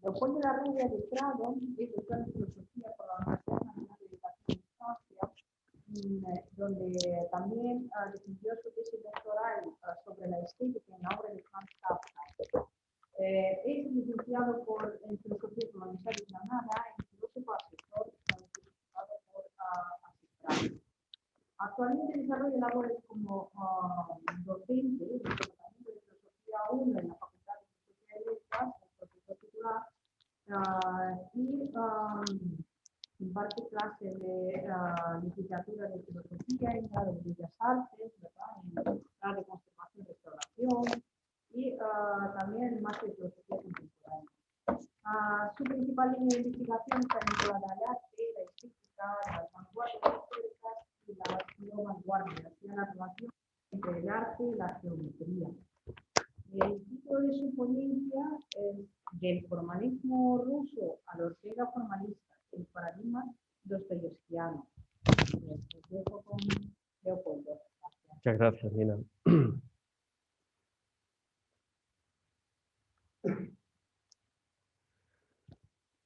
Leopoldo de la Rubia de Prado es doctor en filosofía por la Universidad Nacional de Educación y Ciencia, donde también defendió su tesis doctoral sobre la estética en la obra de Franz Kafka. Es licenciado en filosofía por la Universidad de Granada y filósofo asesor certificado por Asistral. Actualmente desarrolla labores como docente del Departamento de Filosofía 1 en la Facultad de Filosofía y Letras, profesor titular, y imparte clases de literatura de filosofía en la de Bellas Artes, ¿verdad? En la de conservación y restauración, y también en máster de filosofía contemporánea. Su principal línea de investigación está vinculada al arte, la estética, las vanguardias históricas y la neovanguardia, y la relación entre el arte y la geometría. El título de su ponencia es Del formalismo ruso al Ortega formalista, el paradigma dostoyevskiano. Les dejo con Leopoldo. Gracias. Muchas gracias, Nina.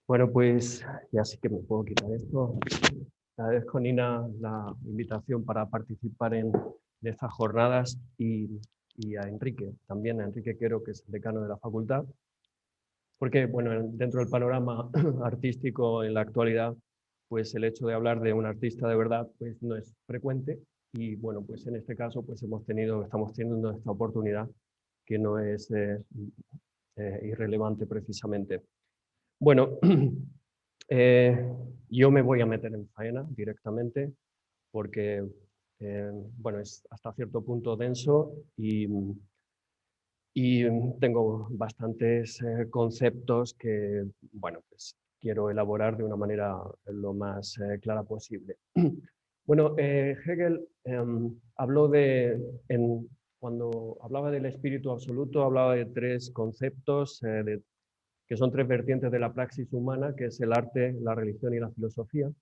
Bueno, pues ya sí que me puedo quitar esto. Agradezco, Nina, la invitación para participar de estas jornadas y a Enrique, también a Enrique Quero, que es el decano de la facultad, porque bueno, dentro del panorama artístico en la actualidad, pues el hecho de hablar de un artista de verdad pues no es frecuente y bueno, pues en este caso pues estamos teniendo esta oportunidad que no es irrelevante precisamente. Bueno, yo me voy a meter en faena directamente porque bueno, es hasta cierto punto denso y tengo bastantes conceptos que bueno, pues quiero elaborar de una manera lo más clara posible. Bueno, Hegel habló cuando hablaba del espíritu absoluto, hablaba de tres conceptos que son tres vertientes de la praxis humana, que es el arte, la religión y la filosofía,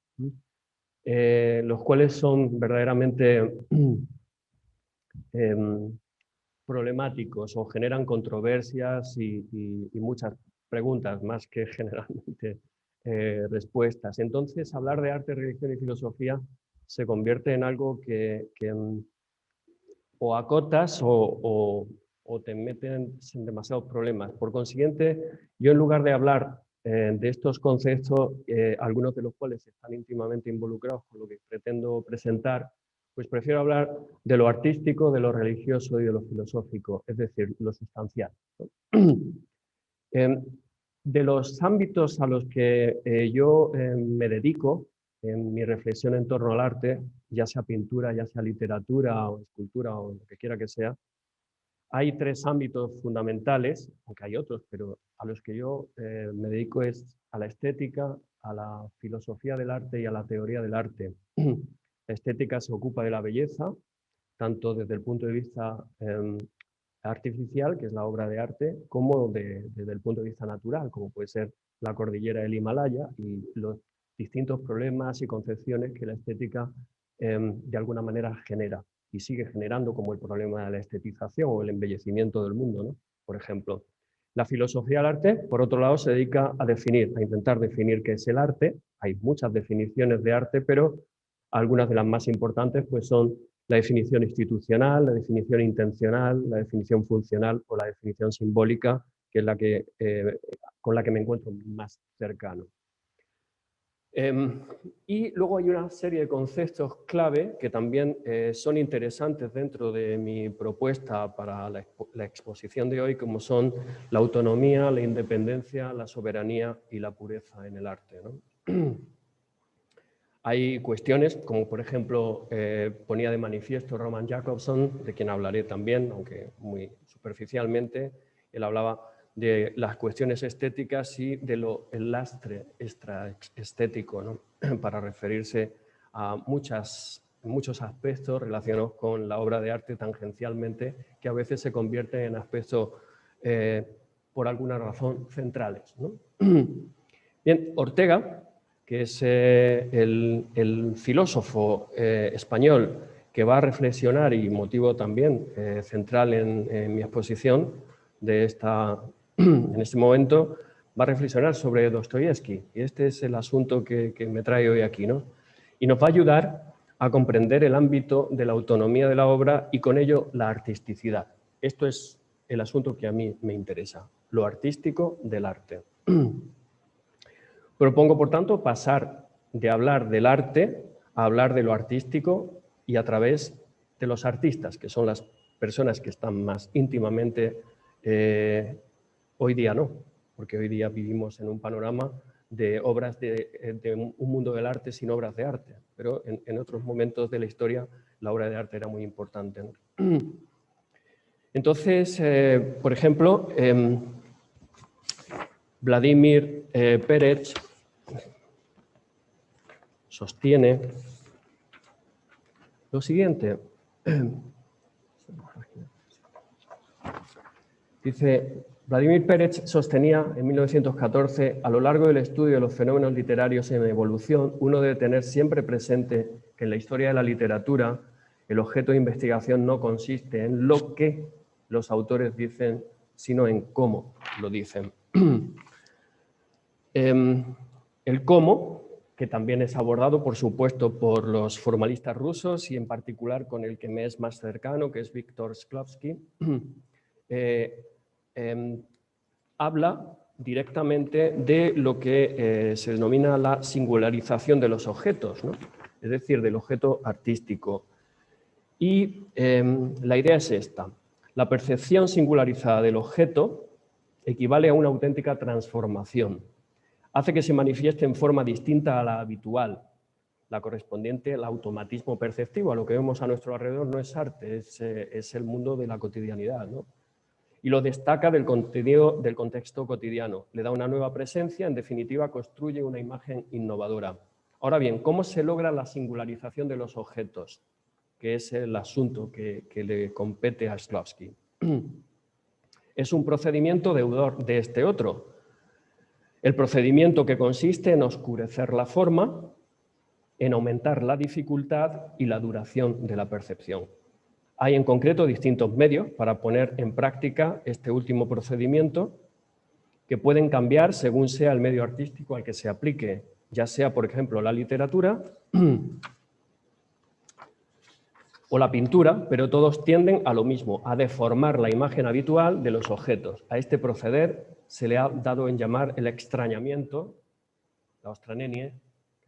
los cuales son verdaderamente problemáticos o generan controversias y muchas preguntas más que generalmente respuestas. Entonces, hablar de arte, religión y filosofía se convierte en algo que o acotas o te meten sin demasiados problemas. Por consiguiente, yo en lugar de hablar de estos conceptos, algunos de los cuales están íntimamente involucrados con lo que pretendo presentar, pues prefiero hablar de lo artístico, de lo religioso y de lo filosófico, es decir, lo sustancial. De los ámbitos a los que yo me dedico en mi reflexión en torno al arte, ya sea pintura, ya sea literatura o escultura o lo que quiera que sea, hay tres ámbitos fundamentales, aunque hay otros, pero a los que yo me dedico es a la estética, a la filosofía del arte y a la teoría del arte. La estética se ocupa de la belleza, tanto desde el punto de vista artificial, que es la obra de arte, como desde el punto de vista natural, como puede ser la cordillera del Himalaya y los distintos problemas y concepciones que la estética de alguna manera genera y sigue generando, como el problema de la estetización o el embellecimiento del mundo, ¿no? Por ejemplo. La filosofía del arte, por otro lado, se dedica a intentar definir qué es el arte. Hay muchas definiciones de arte, pero algunas de las más importantes pues, son la definición institucional, la definición intencional, la definición funcional o la definición simbólica, que es con la que me encuentro más cercano. Y luego hay una serie de conceptos clave que también son interesantes dentro de mi propuesta para la exposición de hoy, como son la autonomía, la independencia, la soberanía y la pureza en el arte, ¿no? Hay cuestiones, como por ejemplo ponía de manifiesto Roman Jakobson, de quien hablaré también, aunque muy superficialmente. Él hablaba de las cuestiones estéticas y el lastre extraestético, ¿no? Para referirse a muchos aspectos relacionados con la obra de arte tangencialmente, que a veces se convierten en aspectos, por alguna razón, centrales, ¿no? Bien, Ortega, que es el filósofo español que va a reflexionar y motivo también central en mi exposición en este momento, va a reflexionar sobre Dostoyevsky, y este es el asunto que me trae hoy aquí, ¿no? Y nos va a ayudar a comprender el ámbito de la autonomía de la obra y con ello la artisticidad. Esto es el asunto que a mí me interesa, lo artístico del arte. Propongo, por tanto, pasar de hablar del arte a hablar de lo artístico y a través de los artistas, que son las personas que están más íntimamente, hoy día no, porque hoy día vivimos en un panorama de obras de un mundo del arte sin obras de arte, pero en otros momentos de la historia la obra de arte era muy importante, ¿no? Entonces, por ejemplo, Vladimir Pérez sostiene lo siguiente. Dice, Vladimir Pérez sostenía en 1914, a lo largo del estudio de los fenómenos literarios en evolución, uno debe tener siempre presente que en la historia de la literatura el objeto de investigación no consiste en lo que los autores dicen, sino en cómo lo dicen. El cómo, que también es abordado, por supuesto, por los formalistas rusos y en particular con el que me es más cercano, que es Víctor Shklovsky, habla directamente de lo que se denomina la singularización de los objetos, ¿no? Es decir, del objeto artístico. Y la idea es esta. La percepción singularizada del objeto equivale a una auténtica transformación. Hace que se manifieste en forma distinta a la habitual, la correspondiente al automatismo perceptivo. A lo que vemos a nuestro alrededor no es arte, es el mundo de la cotidianidad, ¿no? Y lo destaca del contenido del contexto cotidiano. Le da una nueva presencia, en definitiva, construye una imagen innovadora. Ahora bien, ¿cómo se logra la singularización de los objetos? Que es el asunto que le compete a Shklovsky. Es un procedimiento deudor de este otro. El procedimiento que consiste en oscurecer la forma, en aumentar la dificultad y la duración de la percepción. Hay en concreto distintos medios para poner en práctica este último procedimiento que pueden cambiar según sea el medio artístico al que se aplique, ya sea, por ejemplo, la literatura o la pintura, pero todos tienden a lo mismo, a deformar la imagen habitual de los objetos. A este proceder se le ha dado en llamar el extrañamiento, la ostranenie,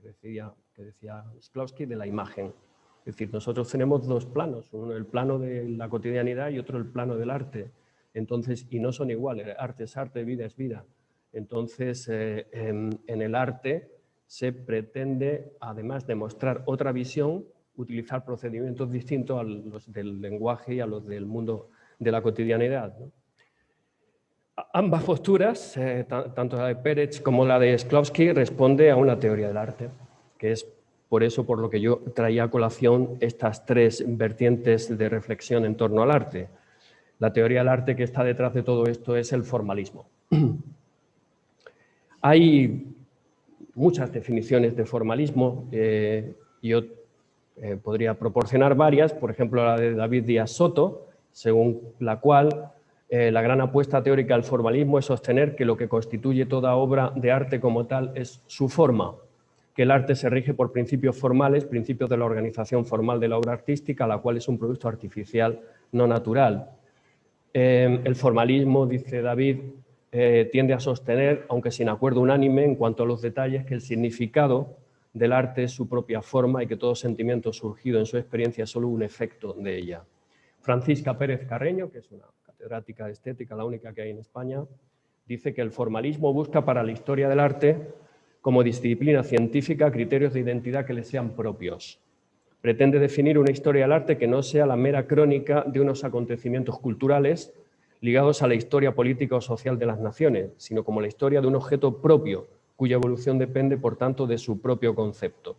que decía Shklovsky, de la imagen. Es decir, nosotros tenemos dos planos, uno el plano de la cotidianidad y otro el plano del arte. Entonces, y no son iguales, arte es arte, vida es vida. Entonces, en el arte se pretende, además de mostrar otra visión, utilizar procedimientos distintos a los del lenguaje y a los del mundo de la cotidianidad, ¿no? Ambas posturas, tanto la de Pérez como la de Shklovsky, responde a una teoría del arte, que es por eso por lo que yo traía a colación estas tres vertientes de reflexión en torno al arte. La teoría del arte que está detrás de todo esto es el formalismo. Hay muchas definiciones de formalismo, yo podría proporcionar varias, por ejemplo la de David Díaz Soto, según la cual la gran apuesta teórica del formalismo es sostener que lo que constituye toda obra de arte como tal es su forma, que el arte se rige por principios formales, principios de la organización formal de la obra artística, la cual es un producto artificial no natural. El formalismo, dice David, tiende a sostener, aunque sin acuerdo unánime en cuanto a los detalles, que el significado del arte es su propia forma y que todo sentimiento surgido en su experiencia es solo un efecto de ella. Francisca Pérez Carreño, que es una catedrática de estética, la única que hay en España, dice que el formalismo busca para la historia del arte, como disciplina científica, criterios de identidad que le sean propios. Pretende definir una historia del arte que no sea la mera crónica de unos acontecimientos culturales ligados a la historia política o social de las naciones, sino como la historia de un objeto propio, cuya evolución depende, por tanto, de su propio concepto.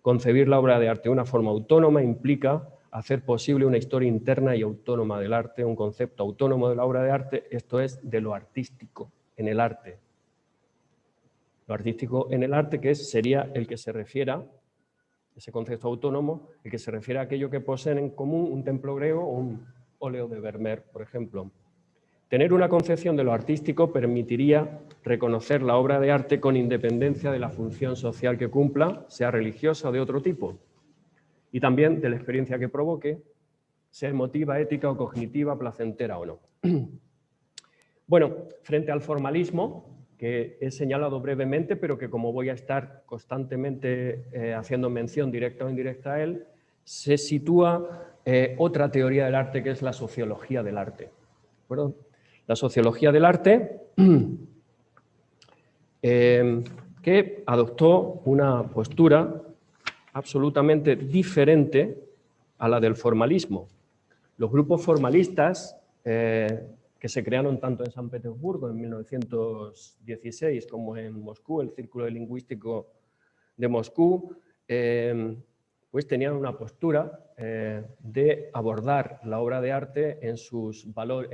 Concebir la obra de arte de una forma autónoma implica hacer posible una historia interna y autónoma del arte, un concepto autónomo de la obra de arte, esto es, de lo artístico en el arte. Lo artístico en el arte, que sería el que se refiera, ese concepto autónomo, el que se refiere a aquello que poseen en común un templo griego o un óleo de Vermeer, por ejemplo. Tener una concepción de lo artístico permitiría reconocer la obra de arte con independencia de la función social que cumpla, sea religiosa o de otro tipo, y también de la experiencia que provoque, sea emotiva, ética o cognitiva, placentera o no. Bueno, frente al formalismo, que he señalado brevemente, pero que como voy a estar constantemente haciendo mención directa o indirecta a él, se sitúa otra teoría del arte que es la sociología del arte. ¿De acuerdo? La sociología del arte que adoptó una postura absolutamente diferente a la del formalismo. Los grupos formalistas que se crearon tanto en San Petersburgo en 1916 como en Moscú, el Círculo Lingüístico de Moscú, pues tenían una postura de abordar la obra de arte en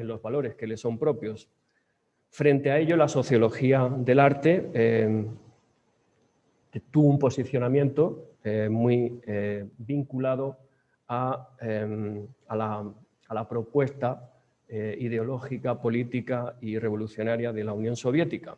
los valores que le son propios. Frente a ello, la sociología del arte tuvo un posicionamiento muy vinculado a la propuesta ideológica, política y revolucionaria de la Unión Soviética.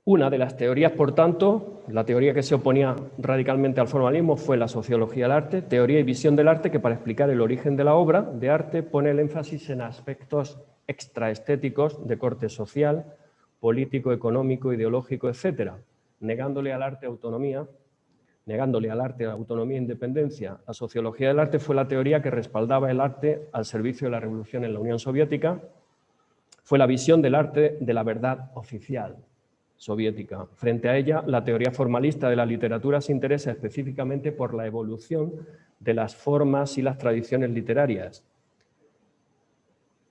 Una de las teorías, por tanto, la teoría que se oponía radicalmente al formalismo fue la sociología del arte, teoría y visión del arte que para explicar el origen de la obra de arte pone el énfasis en aspectos extraestéticos de corte social, político, económico, ideológico, etc., negándole al arte autonomía e independencia. La sociología del arte fue la teoría que respaldaba el arte al servicio de la revolución en la Unión Soviética, fue la visión del arte de la verdad oficial soviética. Frente a ella, la teoría formalista de la literatura se interesa específicamente por la evolución de las formas y las tradiciones literarias.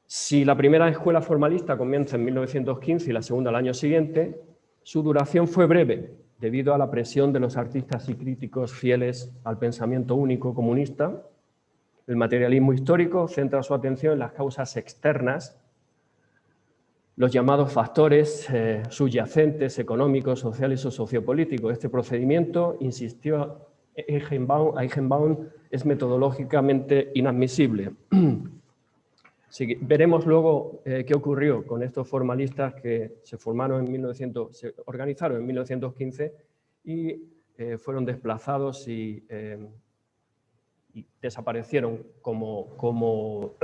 Si la primera escuela formalista comienza en 1915 y la segunda al año siguiente, su duración fue breve, debido a la presión de los artistas y críticos fieles al pensamiento único comunista. El materialismo histórico centra su atención en las causas externas, los llamados factores subyacentes, económicos, sociales o sociopolíticos. Este procedimiento, insistió Eigenbaum, es metodológicamente inadmisible. Sí, veremos luego qué ocurrió con estos formalistas que se organizaron en 1915 y fueron desplazados y desaparecieron como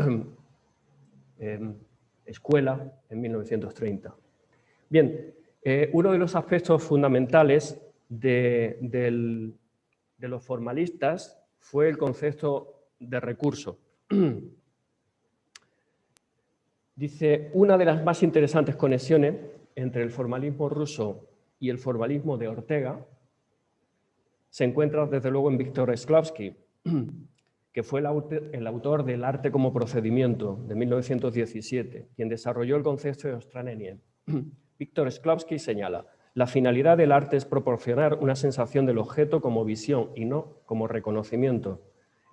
escuela en 1930. Bien, uno de los aspectos fundamentales de los formalistas fue el concepto de recurso. Dice, una de las más interesantes conexiones entre el formalismo ruso y el formalismo de Ortega se encuentra desde luego en Víctor Shklovsky, que fue el autor del Arte como procedimiento de 1917, quien desarrolló el concepto de Ostranenie. Víctor Shklovsky señala, la finalidad del arte es proporcionar una sensación del objeto como visión y no como reconocimiento.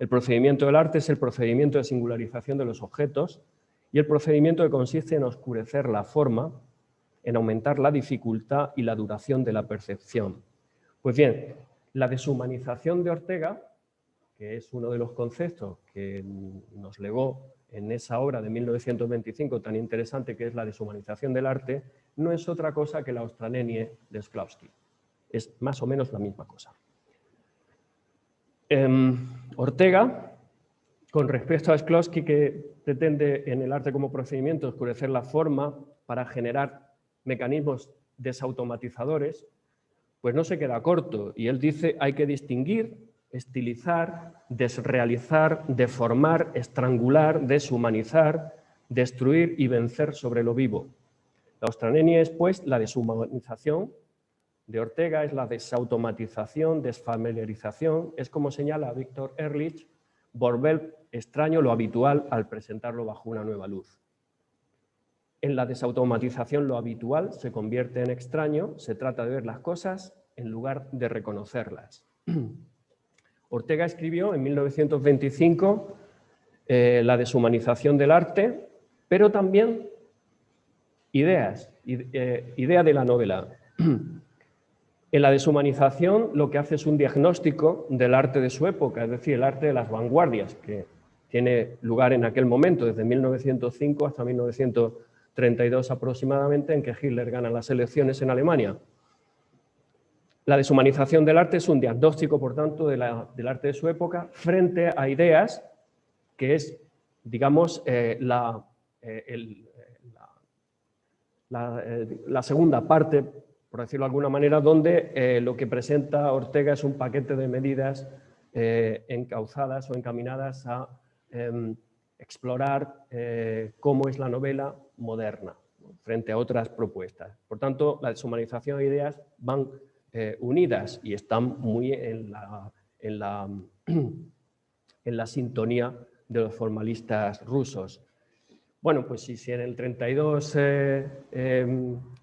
El procedimiento del arte es el procedimiento de singularización de los objetos y el procedimiento que consiste en oscurecer la forma, en aumentar la dificultad y la duración de la percepción. Pues bien, la deshumanización de Ortega, que es uno de los conceptos que nos legó en esa obra de 1925 tan interesante que es la deshumanización del arte, no es otra cosa que la Ostranenie de Shklovsky. Es más o menos la misma cosa. Ortega, con respecto a Shklovsky, que pretende en el arte como procedimiento oscurecer la forma para generar mecanismos desautomatizadores, pues no se queda corto. Y él dice hay que distinguir, estilizar, desrealizar, deformar, estrangular, deshumanizar, destruir y vencer sobre lo vivo. La Ostranenie es, pues, la deshumanización de Ortega, es la desautomatización, desfamiliarización, es como señala Víctor Ehrlich, volver extraño lo habitual al presentarlo bajo una nueva luz. En la desautomatización lo habitual se convierte en extraño, se trata de ver las cosas en lugar de reconocerlas. Ortega escribió en 1925 La deshumanización del arte, pero también idea de la novela. En la deshumanización lo que hace es un diagnóstico del arte de su época, es decir, el arte de las vanguardias, que tiene lugar en aquel momento, desde 1905 hasta 1932 aproximadamente, en que Hitler gana las elecciones en Alemania. La deshumanización del arte es un diagnóstico, por tanto, del arte de su época frente a ideas que es, digamos, la segunda parte, por decirlo de alguna manera, donde lo que presenta Ortega es un paquete de medidas encauzadas o encaminadas a explorar cómo es la novela moderna, ¿no?, frente a otras propuestas. Por tanto, la deshumanización de ideas van unidas y están muy en la sintonía de los formalistas rusos. Bueno, pues si en el 32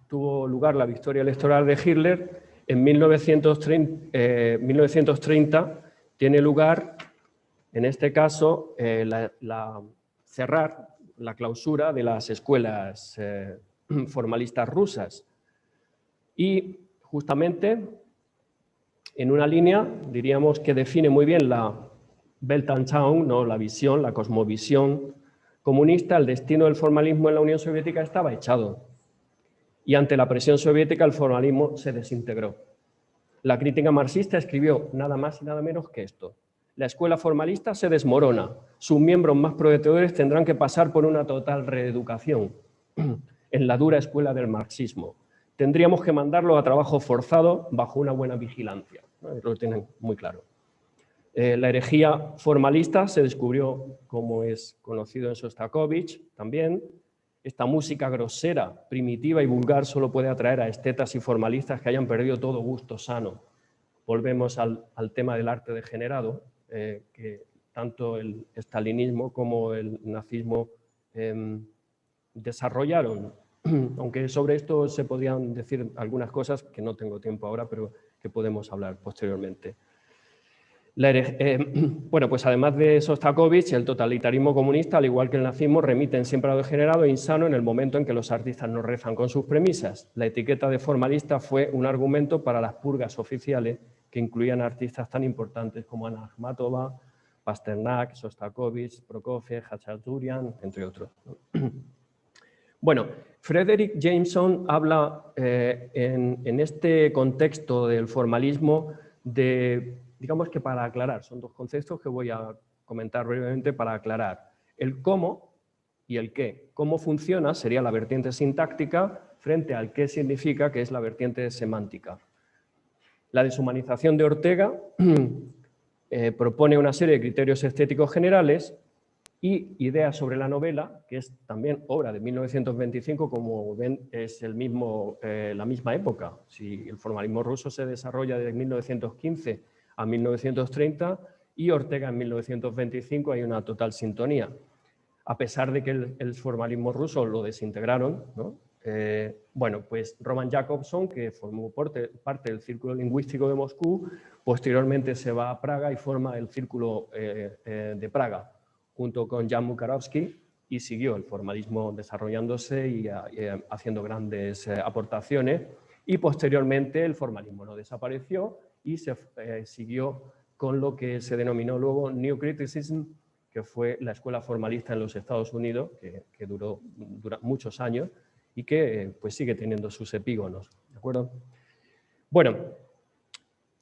tuvo lugar la victoria electoral de Hitler, en 1930 tiene lugar, en este caso, cerrar la clausura de las escuelas formalistas rusas. Y justamente en una línea, diríamos, que define muy bien la Weltanschauung, ¿no?, la visión, la cosmovisión comunista, el destino del formalismo en la Unión Soviética estaba echado. Y ante la presión soviética el formalismo se desintegró. La crítica marxista escribió nada más y nada menos que esto: la escuela formalista se desmorona, sus miembros más prometedores tendrán que pasar por una total reeducación en la dura escuela del marxismo. Tendríamos que mandarlo a trabajo forzado bajo una buena vigilancia, ¿no? Lo tienen muy claro. La herejía formalista se descubrió, como es conocido en Shostakovich también. Esta música grosera, primitiva y vulgar solo puede atraer a estetas y formalistas que hayan perdido todo gusto sano. Volvemos al tema del arte degenerado, que tanto el estalinismo como el nazismo desarrollaron. Aunque sobre esto se podrían decir algunas cosas que no tengo tiempo ahora, pero que podemos hablar posteriormente. Bueno, pues además de Shostakovich, el totalitarismo comunista, al igual que el nazismo, remiten siempre a lo degenerado e insano en el momento en que los artistas no rezan con sus premisas. La etiqueta de formalista fue un argumento para las purgas oficiales que incluían artistas tan importantes como Anna Akhmatova, Pasternak, Shostakovich, Prokofiev, Khachaturian, entre otros. Bueno, Frederick Jameson habla en este contexto del formalismo de, digamos que para aclarar, son dos conceptos que voy a comentar brevemente para aclarar: el cómo y el qué. Cómo funciona sería la vertiente sintáctica frente al qué significa, que es la vertiente semántica. La deshumanización de Ortega propone una serie de criterios estéticos generales y ideas sobre la novela, que es también obra de 1925, como ven, es la misma época. Si el formalismo ruso se desarrolla desde 1915 a 1930 y Ortega en 1925, hay una total sintonía. A pesar de que el formalismo ruso lo desintegraron, ¿no? Bueno, pues Roman Jakobson, que formó parte del Círculo Lingüístico de Moscú, posteriormente se va a Praga y forma el Círculo de Praga, junto con Jan Mukarovsky, y siguió el formalismo desarrollándose y haciendo grandes aportaciones. Y posteriormente el formalismo no desapareció y se siguió con lo que se denominó luego New Criticism, que fue la escuela formalista en los Estados Unidos, que duró muchos años y que pues sigue teniendo sus epígonos, ¿de acuerdo? Bueno,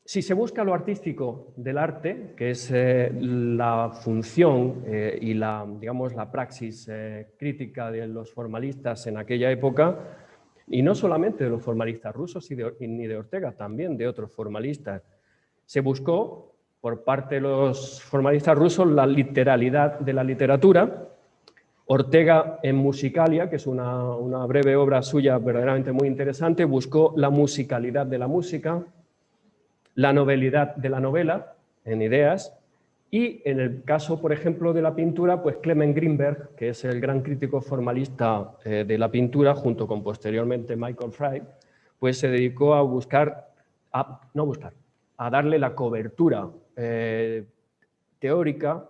si se busca lo artístico del arte, que es la función y digamos, la praxis crítica de los formalistas en aquella época, y no solamente de los formalistas rusos ni de Ortega, también de otros formalistas, se buscó por parte de los formalistas rusos la literalidad de la literatura. Ortega, en Musicalia, que es una breve obra suya verdaderamente muy interesante, buscó la musicalidad de la música, la novelidad de la novela, en ideas, y en el caso, por ejemplo, de la pintura, pues Clement Greenberg, que es el gran crítico formalista de la pintura, junto con posteriormente Michael Frey, pues se dedicó a darle la cobertura teórica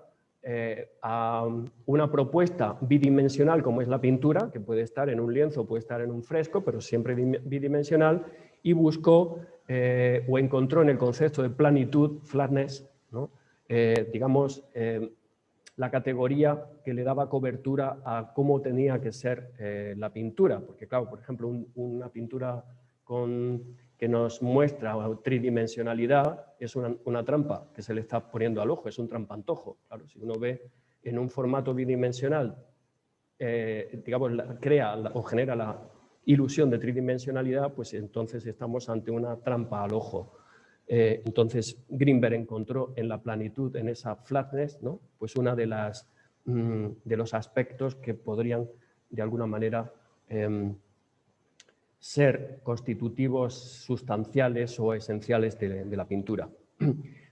a una propuesta bidimensional como es la pintura, que puede estar en un lienzo, puede estar en un fresco, pero siempre bidimensional, y buscó o encontró en el concepto de planitud, flatness, ¿no? Digamos, la categoría que le daba cobertura a cómo tenía que ser la pintura. Porque, claro, por ejemplo, una pintura que nos muestra tridimensionalidad es una trampa que se le está poniendo al ojo, es un trampantojo. Claro, si uno ve en un formato bidimensional, digamos, crea o genera la ilusión de tridimensionalidad, pues entonces estamos ante una trampa al ojo. Entonces Greenberg encontró en la planitud, en esa flatness, ¿no? Pues una de los aspectos que podrían de alguna manera ser constitutivos sustanciales o esenciales de la pintura.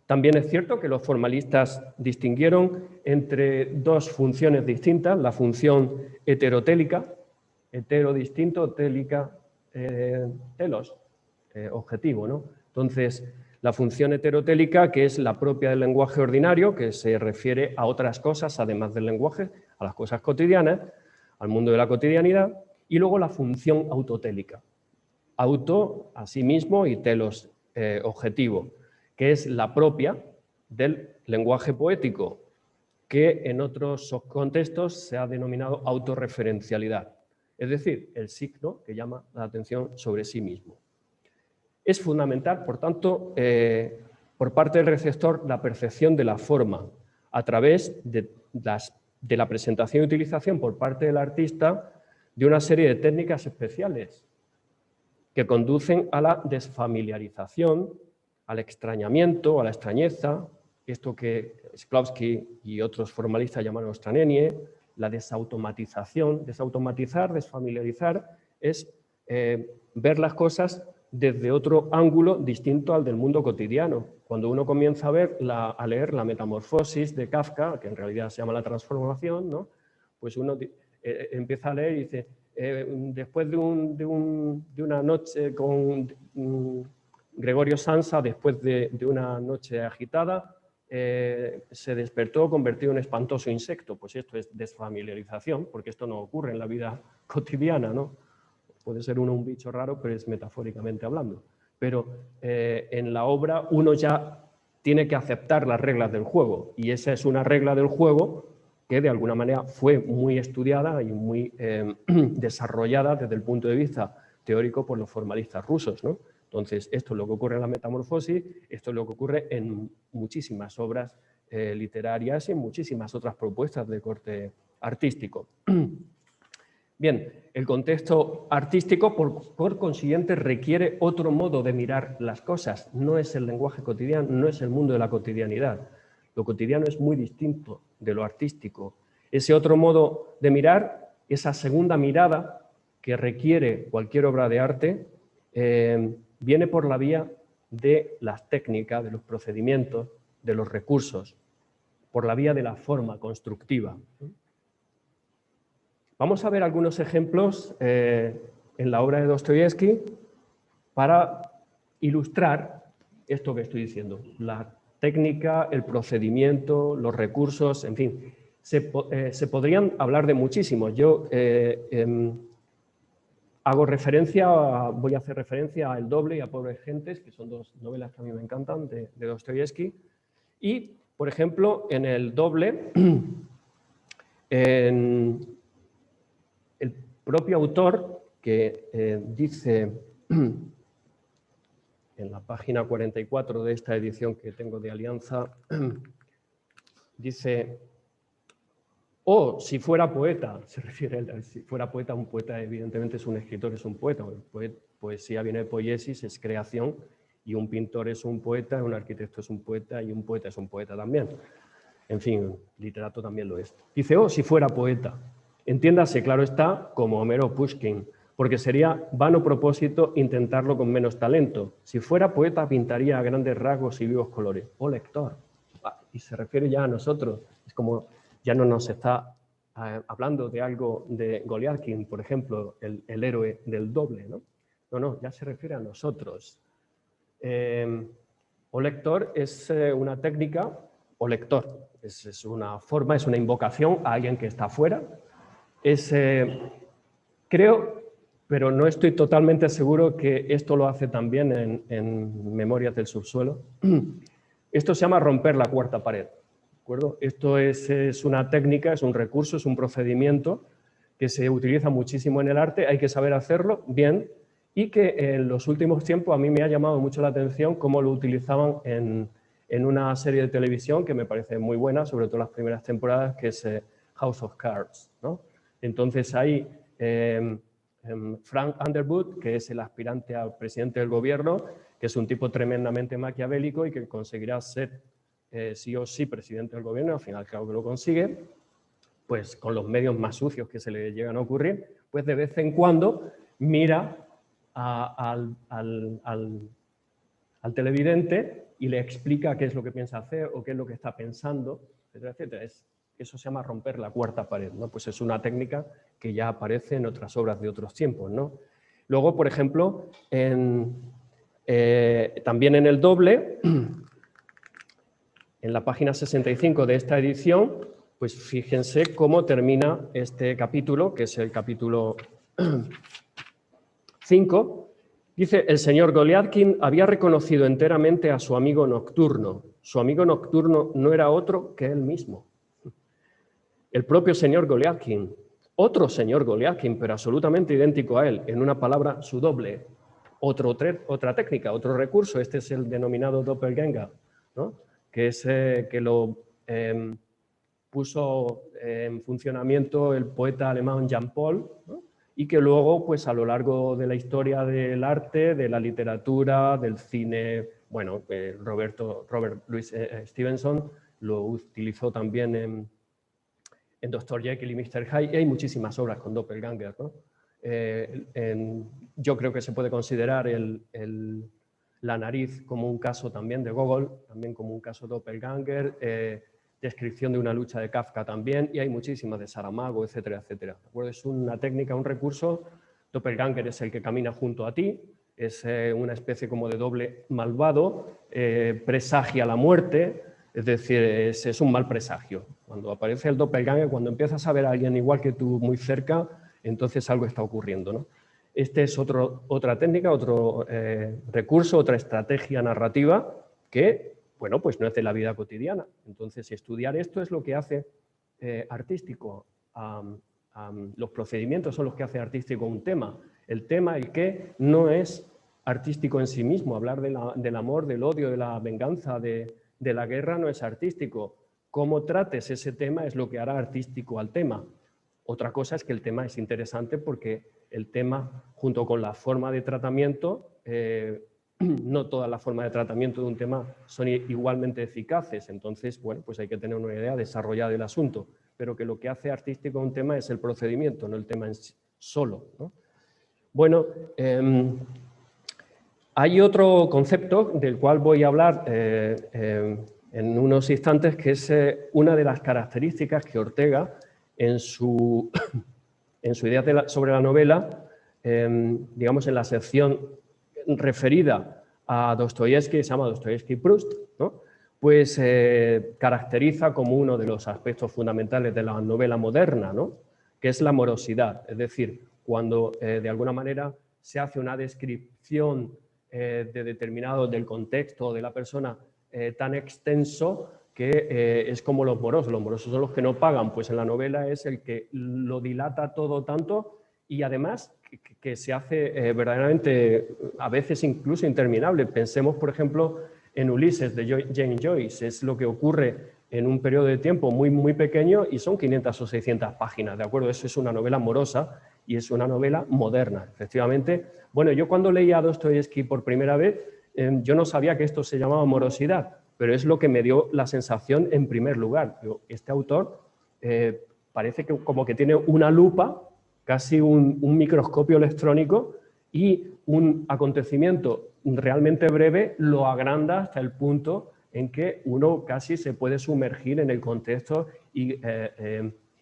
También es cierto que los formalistas distinguieron entre dos funciones distintas, la función heterotélica, hetero distinto, télica, telos, objetivo, ¿no? Entonces, la función heterotélica, que es la propia del lenguaje ordinario, que se refiere a otras cosas, además del lenguaje, a las cosas cotidianas, al mundo de la cotidianidad, y luego la función autotélica. Auto, a sí mismo, y telos, objetivo, que es la propia del lenguaje poético, que en otros contextos se ha denominado autorreferencialidad, es decir, el signo que llama la atención sobre sí mismo. Es fundamental, por tanto, por parte del receptor, la percepción de la forma a través de la presentación y utilización por parte del artista de una serie de técnicas especiales que conducen a la desfamiliarización, al extrañamiento, a la extrañeza, esto que Shklovsky y otros formalistas llamaron ostranenie, la desautomatización. Desautomatizar, desfamiliarizar, es ver las cosas desde otro ángulo distinto al del mundo cotidiano. Cuando uno comienza a leer la Metamorfosis de Kafka, que en realidad se llama La transformación, ¿no? Pues uno empieza a leer y dice, después de una noche con Gregorio Samsa, después de una noche agitada, se despertó convertido en espantoso insecto. Pues esto es desfamiliarización, porque esto no ocurre en la vida cotidiana, ¿no? Puede ser uno un bicho raro, pero es metafóricamente hablando. Pero en la obra uno ya tiene que aceptar las reglas del juego, y esa es una regla del juego que de alguna manera fue muy estudiada y muy desarrollada desde el punto de vista teórico por los formalistas rusos, ¿no? Entonces, esto es lo que ocurre en la Metamorfosis, esto es lo que ocurre en muchísimas obras literarias y en muchísimas otras propuestas de corte artístico. Bien, el contexto artístico, por consiguiente, requiere otro modo de mirar las cosas. No es el lenguaje cotidiano, no es el mundo de la cotidianidad. Lo cotidiano es muy distinto de lo artístico. Ese otro modo de mirar, esa segunda mirada que requiere cualquier obra de arte, viene por la vía de las técnicas, de los procedimientos, de los recursos, por la vía de la forma constructiva. Vamos a ver algunos ejemplos en la obra de Dostoyevsky para ilustrar esto que estoy diciendo. La técnica, el procedimiento, los recursos, en fin. Se podrían hablar de muchísimos. Yo voy a hacer referencia a El Doble y a Pobres Gentes, que son dos novelas que a mí me encantan, de Dostoyevsky. Y, por ejemplo, en El Doble, el propio autor, que dice en la página 44 de esta edición que tengo de Alianza, dice, si fuera poeta, se refiere a si fuera poeta, un poeta evidentemente es un escritor, es un poeta, poesía viene de poiesis, es creación, y un pintor es un poeta, un arquitecto es un poeta, y un poeta es un poeta también. En fin, literato también lo es. Dice, si fuera poeta. Entiéndase, claro está, como Homero o Pushkin, porque sería vano propósito intentarlo con menos talento. Si fuera poeta, pintaría a grandes rasgos y vivos colores. Lector. Y se refiere ya a nosotros. Es como, ya no nos está hablando de algo de Goliathkin, por ejemplo, el héroe del Doble, ¿no? No, ya se refiere a nosotros. Lector es una técnica, lector. Es una forma, es una invocación a alguien que está afuera. Creo, pero no estoy totalmente seguro que esto lo hace también en Memorias del Subsuelo. Esto se llama romper la cuarta pared. acuerdo? Esto es una técnica, es un recurso, es un procedimiento que se utiliza muchísimo en el arte, hay que saber hacerlo bien y que en los últimos tiempos a mí me ha llamado mucho la atención cómo lo utilizaban en una serie de televisión que me parece muy buena, sobre todo las primeras temporadas, que es House of Cards, ¿no? Entonces ahí Frank Underwood, que es el aspirante al presidente del gobierno, que es un tipo tremendamente maquiavélico y que conseguirá ser sí o sí presidente del gobierno, al final claro que lo consigue, pues con los medios más sucios que se le llegan a ocurrir, pues de vez en cuando mira al televidente y le explica qué es lo que piensa hacer o qué es lo que está pensando, etcétera, etcétera. Eso se llama romper la cuarta pared, ¿no? Pues es una técnica que ya aparece en otras obras de otros tiempos, ¿no? Luego, por ejemplo, también en el doble, en la página 65 de esta edición, pues fíjense cómo termina este capítulo, que es el capítulo 5. Dice, el señor Goliathkin había reconocido enteramente a su amigo nocturno. Su amigo nocturno no era otro que él mismo. El propio señor Goliathkin, otro señor Goliathkin, pero absolutamente idéntico a él, en una palabra, su doble. Otra técnica, otro recurso, este es el denominado doppelganger, ¿no? Que es que lo puso en funcionamiento el poeta alemán Jean Paul, ¿no? Y que luego, pues a lo largo de la historia del arte, de la literatura, del cine, bueno, Robert Louis Stevenson lo utilizó también en Dr. Jekyll y Mr. Hyde, y hay muchísimas obras con doppelganger, ¿no? Yo creo que se puede considerar la nariz como un caso también de Gogol, también como un caso doppelganger, descripción de una lucha de Kafka también, y hay muchísimas de Saramago, etcétera, etcétera. ¿De acuerdo? Es una técnica, un recurso. Doppelganger es el que camina junto a ti, es una especie como de doble malvado, presagia la muerte, es decir, es un mal presagio. Cuando aparece el doppelganger, cuando empiezas a ver a alguien igual que tú muy cerca, entonces algo está ocurriendo, ¿no? Este es otra técnica, otro recurso, otra estrategia narrativa que, bueno, pues no es de la vida cotidiana. Entonces, estudiar esto es lo que hace artístico. Los procedimientos son los que hace artístico un tema. El tema, el qué, no es artístico en sí mismo. Hablar del amor, del odio, de la venganza, de la guerra no es artístico. Cómo trates ese tema es lo que hará artístico al tema. Otra cosa es que el tema es interesante porque el tema, junto con la forma de tratamiento, no todas las formas de tratamiento de un tema son igualmente eficaces. Entonces, bueno, pues hay que tener una idea desarrollada del asunto, pero que lo que hace artístico un tema es el procedimiento, no el tema en sí solo, ¿no? Bueno, hay otro concepto del cual voy a hablar en unos instantes, que es una de las características que Ortega, en su idea sobre la novela, digamos en la sección referida a Dostoyevsky, se llama Dostoyevsky Proust, ¿no? Pues caracteriza como uno de los aspectos fundamentales de la novela moderna, ¿no? Que es la morosidad, es decir, cuando de alguna manera se hace una descripción del contexto de la persona tan extenso que es como los morosos son los que no pagan, pues en la novela es el que lo dilata todo tanto y además que se hace verdaderamente a veces incluso interminable. Pensemos, por ejemplo, en Ulises de Jane Joyce, es lo que ocurre en un periodo de tiempo muy, muy pequeño y son 500 o 600 páginas, ¿de acuerdo? Eso es una novela morosa y es una novela moderna, efectivamente. Bueno, yo cuando leía a Dostoyevsky por primera vez, yo no sabía que esto se llamaba morosidad, pero es lo que me dio la sensación en primer lugar. Este autor parece que como que tiene una lupa, casi un microscopio electrónico, y un acontecimiento realmente breve lo agranda hasta el punto en que uno casi se puede sumergir en el contexto y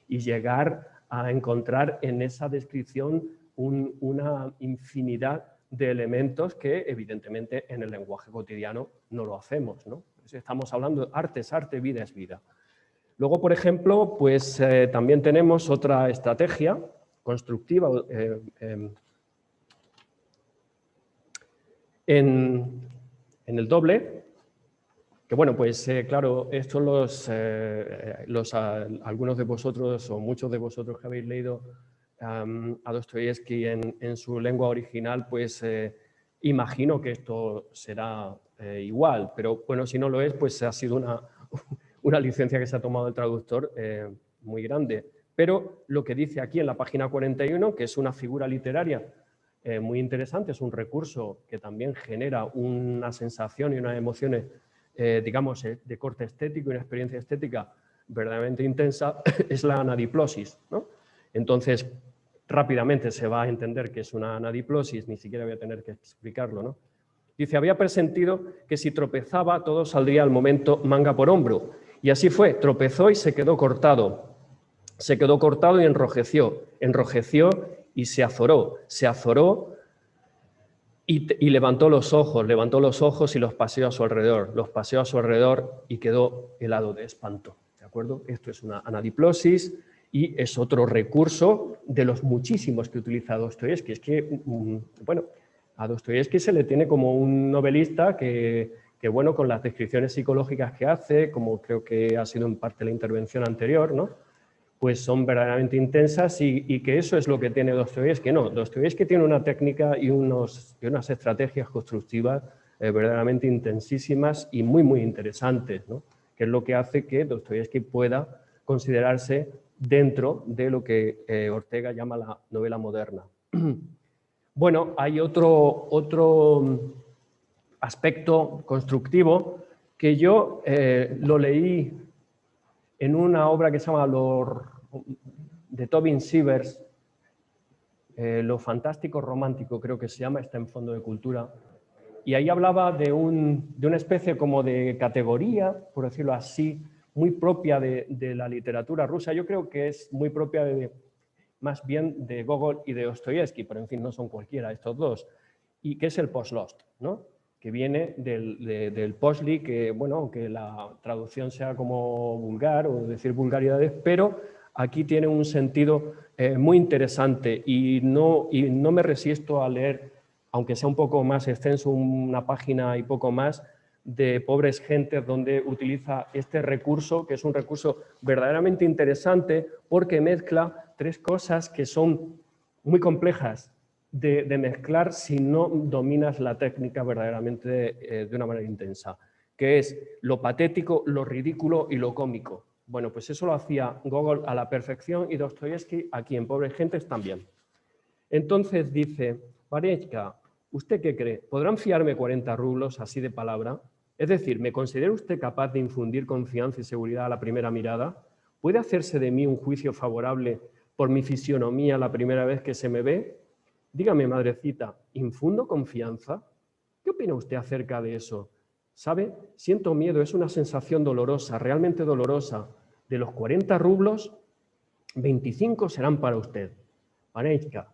llegar a encontrar en esa descripción una infinidad de elementos que evidentemente en el lenguaje cotidiano no lo hacemos, ¿no? Estamos hablando de arte es arte, vida es vida. Luego, por ejemplo, pues también tenemos otra estrategia constructiva en el doble, Que bueno, pues claro, estos algunos de vosotros o muchos de vosotros que habéis leído a Dostoyevsky en su lengua original, pues imagino que esto será igual, pero bueno, si no lo es, pues ha sido una licencia que se ha tomado el traductor muy grande. Pero lo que dice aquí en la página 41, que es una figura literaria muy interesante, es un recurso que también genera una sensación y unas emociones, digamos, de corte estético y una experiencia estética verdaderamente intensa, es la anadiplosis, ¿no? Entonces, rápidamente se va a entender que es una anadiplosis, ni siquiera voy a tener que explicarlo, ¿no? Dice, había presentido que si tropezaba todo saldría al momento manga por hombro. Y así fue, tropezó y se quedó cortado. Se quedó cortado y enrojeció y se azoró y levantó los ojos y los paseó a su alrededor. Los paseó a su alrededor y quedó helado de espanto. ¿De acuerdo? Esto es una anadiplosis y es otro recurso de los muchísimos que utiliza Dostoyevsky. Es que, bueno, a Dostoyevsky se le tiene como un novelista que, bueno, con las descripciones psicológicas que hace, como creo que ha sido en parte la intervención anterior, ¿no? Pues son verdaderamente intensas y que eso es lo que tiene Dostoyevsky. No, Dostoyevsky tiene una técnica y unas estrategias constructivas verdaderamente intensísimas y muy, muy interesantes, ¿no? Que es lo que hace que Dostoyevsky pueda considerarse dentro de lo que Ortega llama la novela moderna. Bueno, hay otro aspecto constructivo que yo lo leí en una obra que se llama de Tobin Sievers, Lo fantástico romántico, creo que se llama, está en Fondo de Cultura, y ahí hablaba de una especie como de categoría, por decirlo así, muy propia de la literatura rusa. Yo creo que es muy propia más bien de Gogol y de Dostoyevsky, pero en fin, no son cualquiera estos dos, y que es el post-lost, ¿no? Que viene del Posli, que, bueno, aunque la traducción sea como vulgar o decir vulgaridades, pero aquí tiene un sentido muy interesante y no me resisto a leer, aunque sea un poco más extenso, una página y poco más, de Pobres Gentes, donde utiliza este recurso, que es un recurso verdaderamente interesante porque mezcla tres cosas que son muy complejas de mezclar si no dominas la técnica verdaderamente de una manera intensa, que es lo patético, lo ridículo y lo cómico. Bueno, pues eso lo hacía Gogol a la perfección y Dostoyevsky aquí en Pobres Gentes también. Entonces dice, Varechka, ¿usted qué cree? ¿Podrán fiarme 40 rublos así de palabra? Es decir, ¿me considera usted capaz de infundir confianza y seguridad a la primera mirada? ¿Puede hacerse de mí un juicio favorable por mi fisionomía la primera vez que se me ve? Dígame, madrecita, ¿infundo confianza? ¿Qué opina usted acerca de eso? ¿Sabe? Siento miedo, es una sensación dolorosa, realmente dolorosa. De los 40 rublos, 25 serán para usted. Varechka,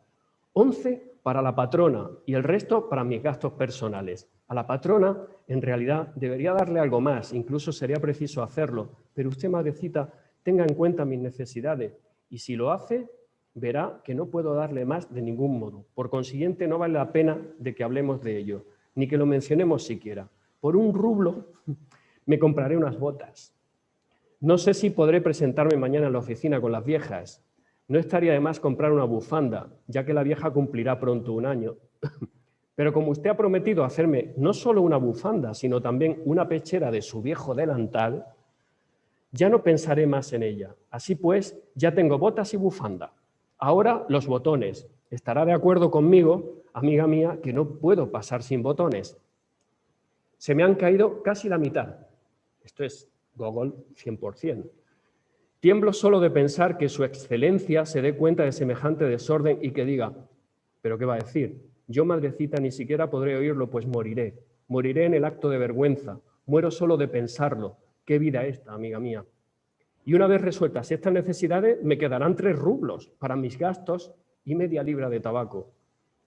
11 para la patrona y el resto para mis gastos personales. A la patrona, en realidad, debería darle algo más, incluso sería preciso hacerlo, pero usted, madrecita, tenga en cuenta mis necesidades y si lo hace, verá que no puedo darle más de ningún modo. Por consiguiente, no vale la pena de que hablemos de ello, ni que lo mencionemos siquiera. Por 1 rublo me compraré unas botas. No sé si podré presentarme mañana en la oficina con las viejas. No estaría de más comprar una bufanda, ya que la vieja cumplirá pronto 1 año. Pero como usted ha prometido hacerme no solo una bufanda, sino también una pechera de su viejo delantal, ya no pensaré más en ella. Así pues, ya tengo botas y bufanda. Ahora los botones. Estará de acuerdo conmigo, amiga mía, que no puedo pasar sin botones. Se me han caído casi la mitad. Esto es Gogol 100%. Tiemblo solo de pensar que su excelencia se dé cuenta de semejante desorden y que diga, ¿pero qué va a decir? Yo, madrecita, ni siquiera podré oírlo, pues moriré. Moriré en el acto de vergüenza. Muero solo de pensarlo. Qué vida esta, amiga mía. Y una vez resueltas estas necesidades, me quedarán 3 rublos para mis gastos y media libra de tabaco.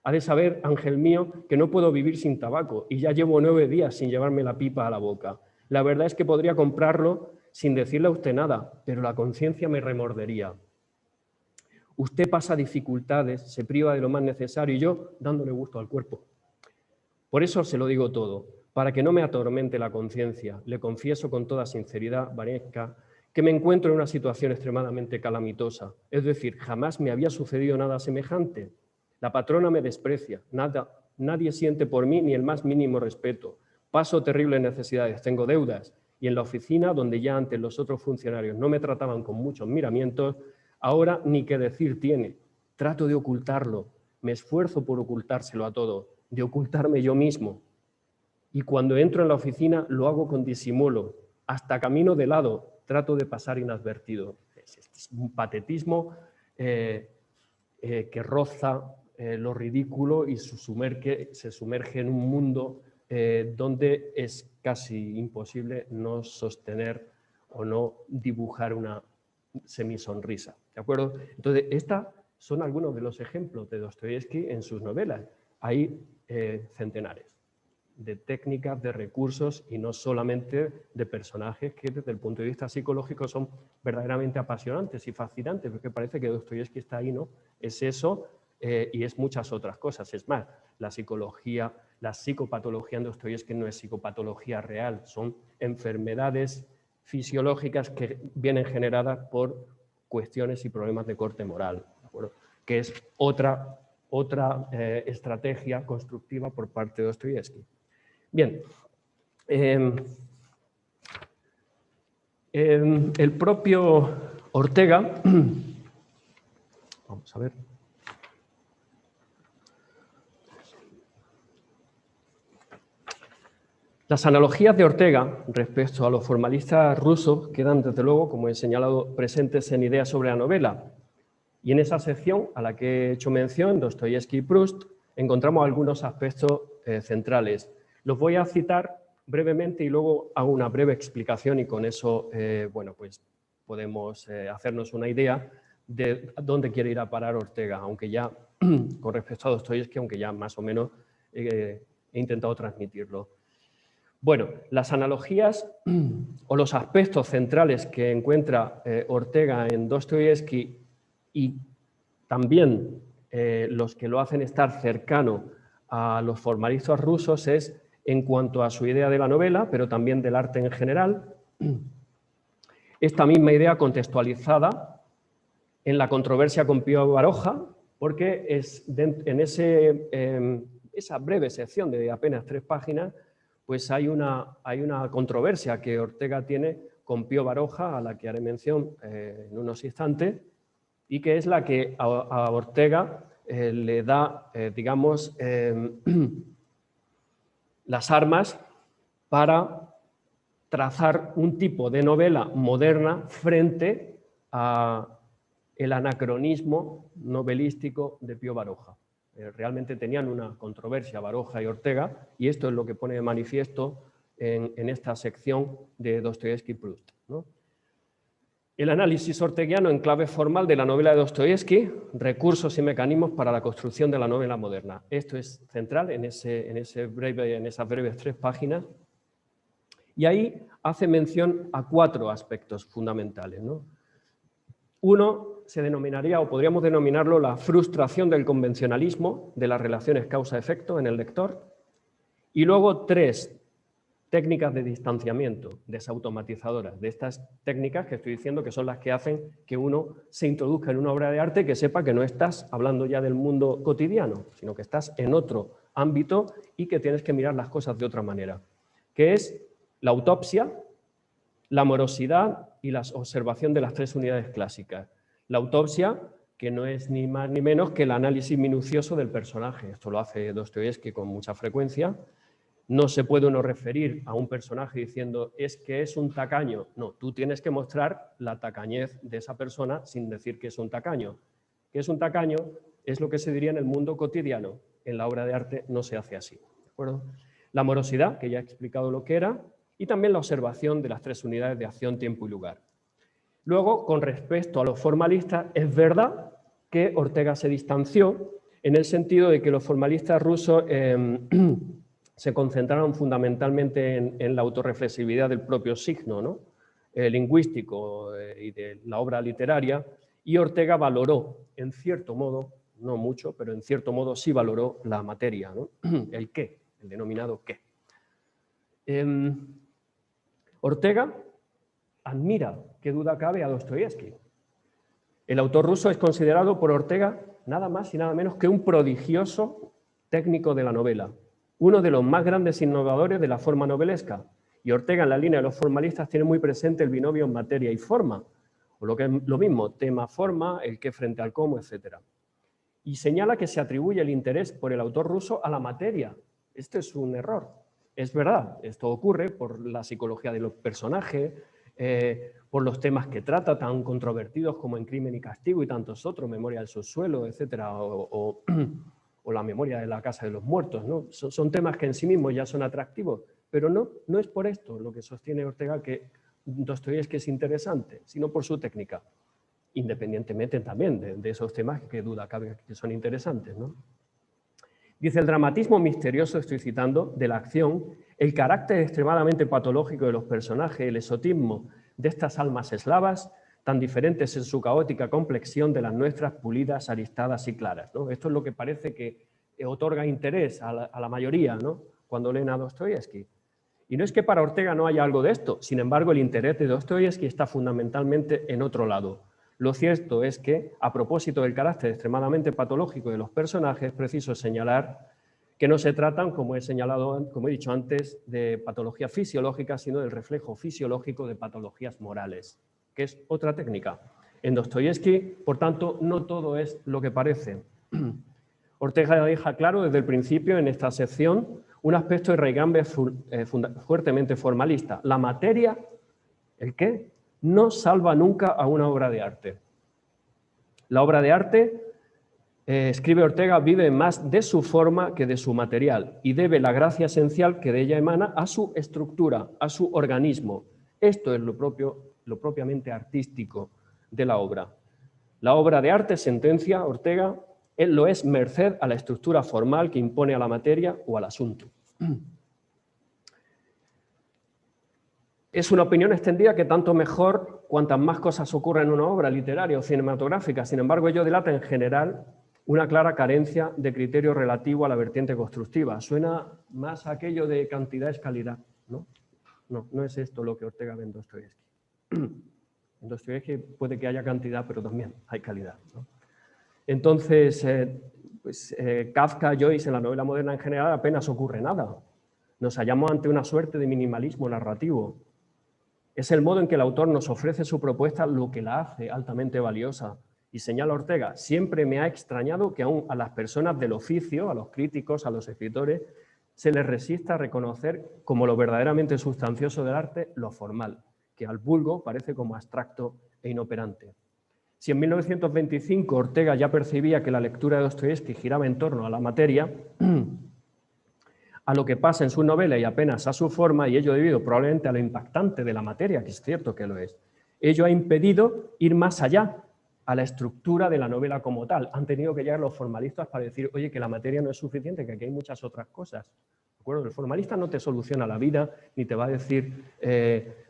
Ha de saber, ángel mío, que no puedo vivir sin tabaco y ya llevo 9 días sin llevarme la pipa a la boca. La verdad es que podría comprarlo sin decirle a usted nada, pero la conciencia me remordería. Usted pasa dificultades, se priva de lo más necesario y yo dándole gusto al cuerpo. Por eso se lo digo todo. Para que no me atormente la conciencia, le confieso con toda sinceridad, Valesca, que me encuentro en una situación extremadamente calamitosa. Es decir, jamás me había sucedido nada semejante. La patrona me desprecia, nadie siente por mí ni el más mínimo respeto. Paso terribles necesidades, tengo deudas, y en la oficina, donde ya antes los otros funcionarios no me trataban con muchos miramientos, ahora ni qué decir tiene. Trato de ocultarlo, me esfuerzo por ocultárselo a todos, de ocultarme yo mismo. Y cuando entro en la oficina lo hago con disimulo, hasta camino de lado, trato de pasar inadvertido. Es un patetismo que roza lo ridículo y se sumerge en un mundo donde es casi imposible no sostener o no dibujar una semisonrisa. ¿De acuerdo? Entonces, estos son algunos de los ejemplos de Dostoyevski en sus novelas. Hay centenares de técnicas, de recursos y no solamente de personajes que desde el punto de vista psicológico son verdaderamente apasionantes y fascinantes, porque parece que Dostoyevski está ahí, ¿no? Es eso y es muchas otras cosas. Es más, la psicología, la psicopatología en Dostoyevski no es psicopatología real, son enfermedades fisiológicas que vienen generadas por cuestiones y problemas de corte moral, ¿de acuerdo? Que es otra estrategia constructiva por parte de Dostoyevski. Bien, el propio Ortega, vamos a ver, las analogías de Ortega respecto a los formalistas rusos quedan, desde luego, como he señalado, presentes en Ideas sobre la novela. Y en esa sección a la que he hecho mención, Dostoyevski y Proust, encontramos algunos aspectos centrales. Los voy a citar brevemente y luego hago una breve explicación y con eso bueno, pues podemos hacernos una idea de dónde quiere ir a parar Ortega, aunque ya, con respecto a Dostoyevski, aunque ya más o menos he intentado transmitirlo. Bueno, las analogías o los aspectos centrales que encuentra Ortega en Dostoyevski y también los que lo hacen estar cercano a los formalistas rusos es en cuanto a su idea de la novela, pero también del arte en general. Esta misma idea contextualizada en la controversia con Pío Baroja, porque es en esa breve sección de apenas 3 páginas, pues hay una controversia que Ortega tiene con Pío Baroja, a la que haré mención en unos instantes, y que es la que a Ortega le da, digamos, las armas para trazar un tipo de novela moderna frente al anacronismo novelístico de Pío Baroja. Realmente tenían una controversia Baroja y Ortega, y esto es lo que pone de manifiesto en esta sección de Dostoyevski y Proust, ¿no? El análisis orteguiano en clave formal de la novela de Dostoyevski, recursos y mecanismos para la construcción de la novela moderna. Esto es central en esas breves 3 páginas. Y ahí hace mención a 4 aspectos fundamentales, ¿no? Uno se denominaría, o podríamos denominarlo, la frustración del convencionalismo de las relaciones causa-efecto en el lector. Y luego 3 técnicas de distanciamiento, desautomatizadoras, de estas técnicas que estoy diciendo que son las que hacen que uno se introduzca en una obra de arte, que sepa que no estás hablando ya del mundo cotidiano, sino que estás en otro ámbito y que tienes que mirar las cosas de otra manera, que es la autopsia, la morosidad y la observación de las 3 unidades clásicas. La autopsia, que no es ni más ni menos que el análisis minucioso del personaje. Esto lo hace Dostoyevski con mucha frecuencia. No se puede uno referir a un personaje diciendo es que es un tacaño. No, tú tienes que mostrar la tacañez de esa persona sin decir que es un tacaño. Que es un tacaño es lo que se diría en el mundo cotidiano. En la obra de arte no se hace así, ¿de acuerdo? La morosidad, que ya he explicado lo que era, y también la observación de las 3 unidades de acción, tiempo y lugar. Luego, con respecto a los formalistas, es verdad que Ortega se distanció en el sentido de que los formalistas rusos se concentraron fundamentalmente en la autorreflexividad del propio signo, ¿no? Lingüístico y de la obra literaria, y Ortega valoró, en cierto modo, no mucho, pero en cierto modo sí valoró la materia, ¿no? El qué, el denominado qué. Ortega admira, qué duda cabe, a Dostoyevski. El autor ruso es considerado por Ortega nada más y nada menos que un prodigioso técnico de la novela, uno de los más grandes innovadores de la forma novelesca. Y Ortega, en la línea de los formalistas, tiene muy presente el binomio materia y forma, o lo que es lo mismo, tema-forma, el qué frente al cómo, etc. Y señala que se atribuye el interés por el autor ruso a la materia. Este es un error. Es verdad, esto ocurre por la psicología de los personajes, por los temas que trata, tan controvertidos como en Crimen y Castigo y tantos otros, Memoria del subsuelo, etcétera, o la memoria de la casa de los muertos, ¿no? Son temas que en sí mismos ya son atractivos, pero no es por esto lo que sostiene Ortega que Dostoyevski es interesante, sino por su técnica, independientemente también de esos temas que duda cabe que son interesantes, ¿no? Dice, el dramatismo misterioso, estoy citando, de la acción, el carácter extremadamente patológico de los personajes, el exotismo de estas almas eslavas, tan diferentes en su caótica complexión de las nuestras, pulidas, aristadas y claras, ¿no? Esto es lo que parece que otorga interés a la mayoría, ¿no?, cuando leen a Dostoyevski. Y no es que para Ortega no haya algo de esto, sin embargo, el interés de Dostoyevski está fundamentalmente en otro lado. Lo cierto es que, a propósito del carácter extremadamente patológico de los personajes, es preciso señalar que no se tratan, como he señalado, como he dicho antes, de patología fisiológica, sino del reflejo fisiológico de patologías morales, que es otra técnica. En Dostoyevski, por tanto, no todo es lo que parece. Ortega deja claro desde el principio en esta sección un aspecto de raigambre fuertemente formalista. La materia, ¿el qué?, no salva nunca a una obra de arte. La obra de arte, escribe Ortega, vive más de su forma que de su material y debe la gracia esencial que de ella emana a su estructura, a su organismo. Esto es lo propiamente artístico de la obra. La obra de arte, sentencia Ortega, lo es merced a la estructura formal que impone a la materia o al asunto. Es una opinión extendida que tanto mejor cuantas más cosas ocurren en una obra literaria o cinematográfica. Sin embargo, ello delata en general una clara carencia de criterio relativo a la vertiente constructiva. Suena más a aquello de cantidad es calidad, ¿no? No es esto lo que Ortega ve en Dostoyevski. En Dostoyevski puede que haya cantidad, pero también hay calidad, ¿no? Entonces, Kafka, Joyce, en la novela moderna en general apenas ocurre nada. Nos hallamos ante una suerte de minimalismo narrativo. Es el modo en que el autor nos ofrece su propuesta lo que la hace altamente valiosa. Y señala Ortega, siempre me ha extrañado que aún a las personas del oficio, a los críticos, a los escritores, se les resista a reconocer como lo verdaderamente sustancioso del arte lo formal, que al vulgo parece como abstracto e inoperante. Si en 1925 Ortega ya percibía que la lectura de Dostoyevski giraba en torno a la materia, a lo que pasa en su novela y apenas a su forma, y ello debido probablemente a lo impactante de la materia, que es cierto que lo es, ello ha impedido ir más allá a la estructura de la novela como tal. Han tenido que llegar los formalistas para decir, oye, que la materia no es suficiente, que aquí hay muchas otras cosas. ¿De acuerdo? El formalista no te soluciona la vida, ni te va a decir,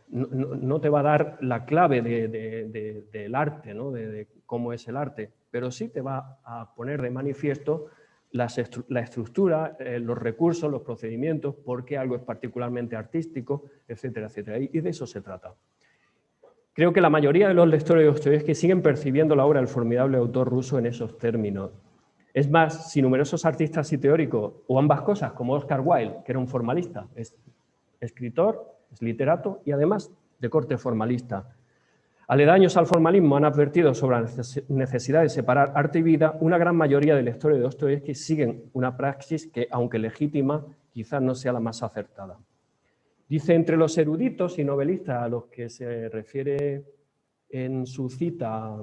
no te va a dar la clave del arte, ¿no?, de cómo es el arte, pero sí te va a poner de manifiesto la estructura, los recursos, los procedimientos, por qué algo es particularmente artístico, etcétera, etcétera. Y de eso se trata. Creo que la mayoría de los lectores de Dostoyevski siguen percibiendo la obra del formidable autor ruso en esos términos. Es más, si numerosos artistas y teóricos, o ambas cosas, como Oscar Wilde, que era un formalista, es escritor, es literato y además de corte formalista. Aledaños al formalismo han advertido sobre la necesidad de separar arte y vida. Una gran mayoría de lectores de Dostoyevski siguen una praxis que, aunque legítima, quizás no sea la más acertada. Dice, entre los eruditos y novelistas a los que se refiere en su cita